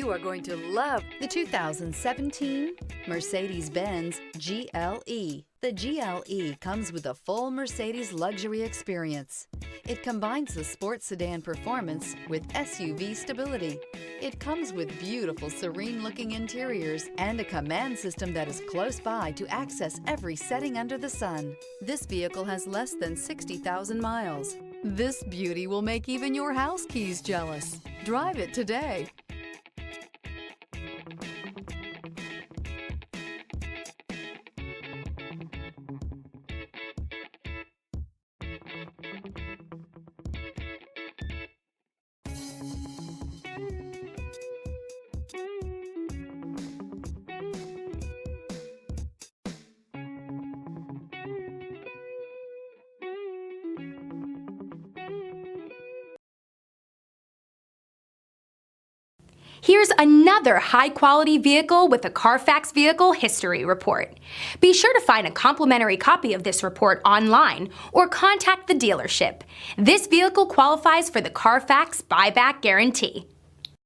You are going to love the 2017 Mercedes-Benz GLE. The GLE comes with a full Mercedes luxury experience. It combines the sports sedan performance with SUV stability. It comes with beautiful, serene-looking interiors and a command system that is close by to access every setting under the sun. This vehicle has less than 60,000 miles. This beauty will make even your house keys jealous. Drive it today. Here's another high-quality vehicle with a Carfax Vehicle History Report. Be sure to find a complimentary copy of this report online or contact the dealership. This vehicle qualifies for the Carfax Buyback Guarantee.